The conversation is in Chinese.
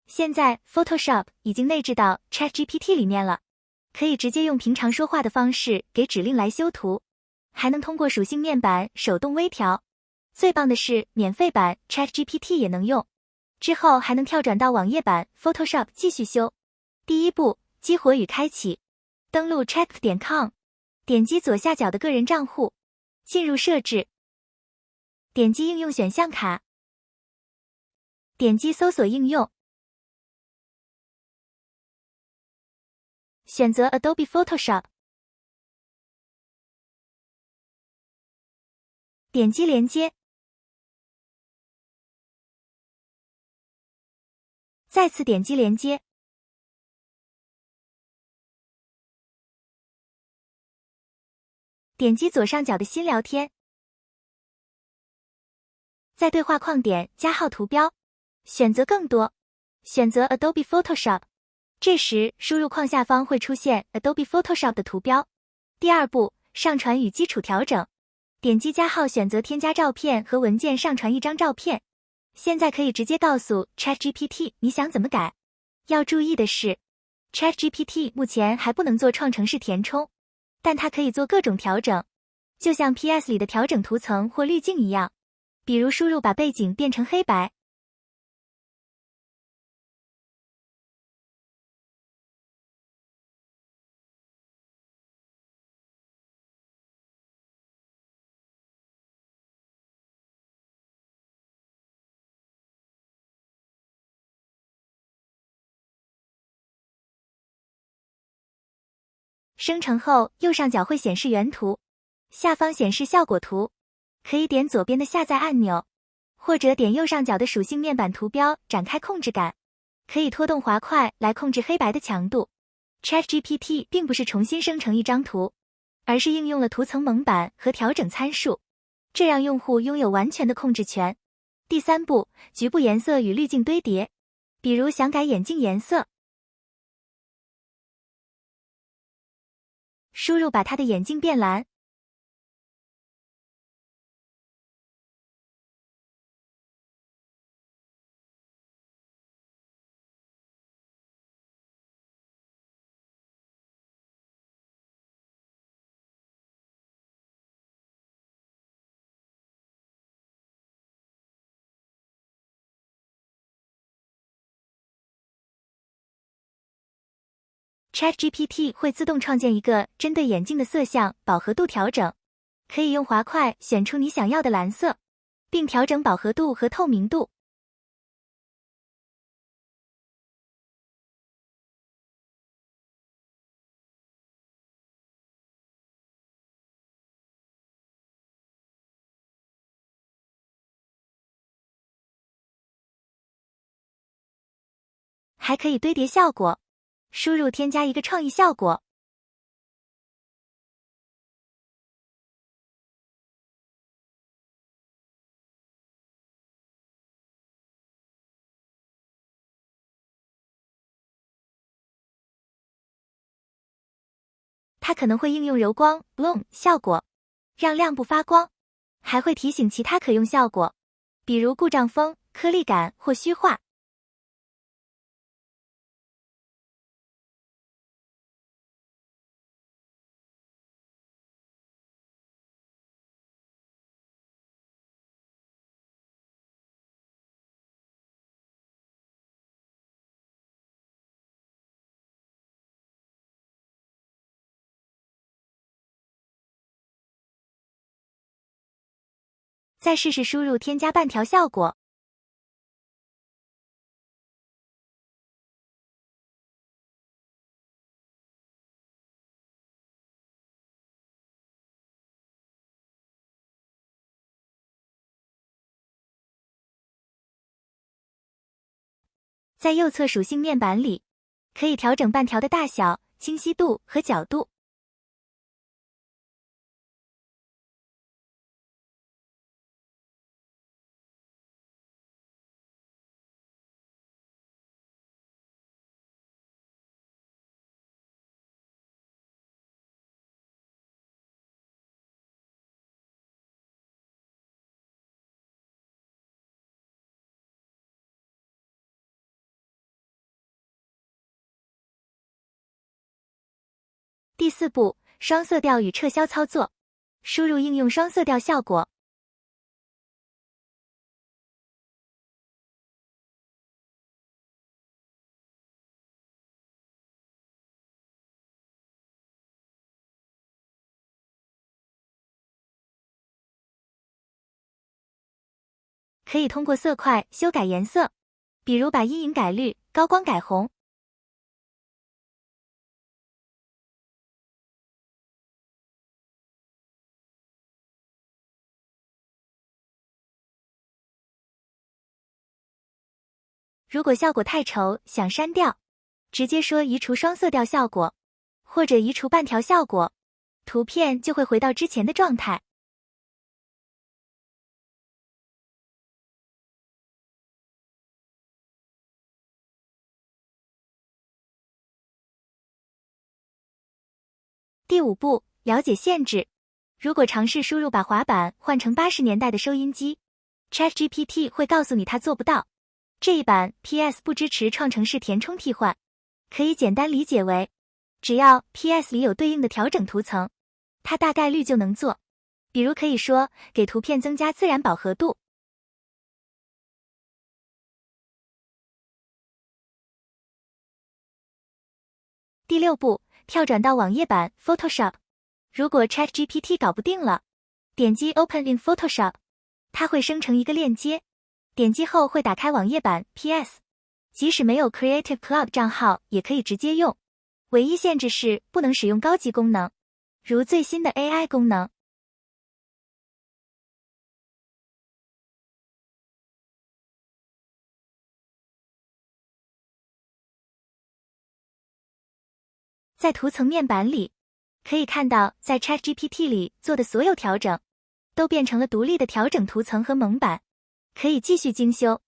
现在 Photoshop 已经内置到 ChatGPT 里面了，可以直接用平常说话的方式给指令来修图，还能通过属性面板手动微调。最棒的是，免费版 ChatGPT 也能用，之后还能跳转到网页版 Photoshop 继续修。第一步，激活与开启。登录 chat.com， 点击左下角的个人账户，进入设置，点击应用选项卡，点击搜索应用，选择 Adobe Photoshop， 点击连接，再次点击连接，点击左上角的新聊天，在对话框点加号图标，选择更多，选择 Adobe Photoshop， 这时输入框下方会出现 Adobe Photoshop 的图标。第二步，上传与基础调整，点击加号选择添加照片和文件，上传一张照片。现在可以直接告诉 ChatGPT 你想怎么改。要注意的是， ChatGPT 目前还不能做创程式填充，但它可以做各种调整，就像 PS 里的调整图层或滤镜一样，比如输入把背景变成黑白。生成后，右上角会显示原图，下方显示效果图，可以点左边的下载按钮，或者点右上角的属性面板图标展开控制杆，可以拖动滑块来控制黑白的强度。ChatGPT 并不是重新生成一张图，而是应用了图层蒙版和调整参数，这让用户拥有完全的控制权。第三步，局部颜色与滤镜堆叠，比如想改眼镜颜色，输入把他的眼睛变蓝，ChatGPT 会自动创建一个针对眼镜的色相饱和度调整，可以用滑块选出你想要的蓝色，并调整饱和度和透明度。还可以堆叠效果，输入添加一个创意效果。它可能会应用柔光 bloom 效果，让亮部发光，还会提醒其他可用效果，比如故障风、颗粒感或虚化。再试试输入添加半条效果。在右侧属性面板里，可以调整半条的大小、清晰度和角度。第4步，双色调与撤销操作。输入应用双色调效果。可以通过色块修改颜色，比如把阴影改绿，高光改红。如果效果太丑，想删掉，直接说移除双色调效果，或者移除半条效果，图片就会回到之前的状态。第5步，了解限制。如果尝试输入把滑板换成80年代的收音机， ChatGPT 会告诉你它做不到。这一版 PS 不支持创程式填充替换，可以简单理解为，只要 PS 里有对应的调整图层，它大概率就能做。比如可以说，给图片增加自然饱和度。第6步，跳转到网页版 Photoshop。如果 ChatGPT 搞不定了，点击 Open in Photoshop， 它会生成一个链接，点击后会打开网页版 PS。即使没有 Creative Cloud 账号，也可以直接用。唯一限制是不能使用高级功能，如最新的 AI 功能。在图层面板里，可以看到在 ChatGPT 里做的所有调整，都变成了独立的调整图层和蒙版，可以继续精修。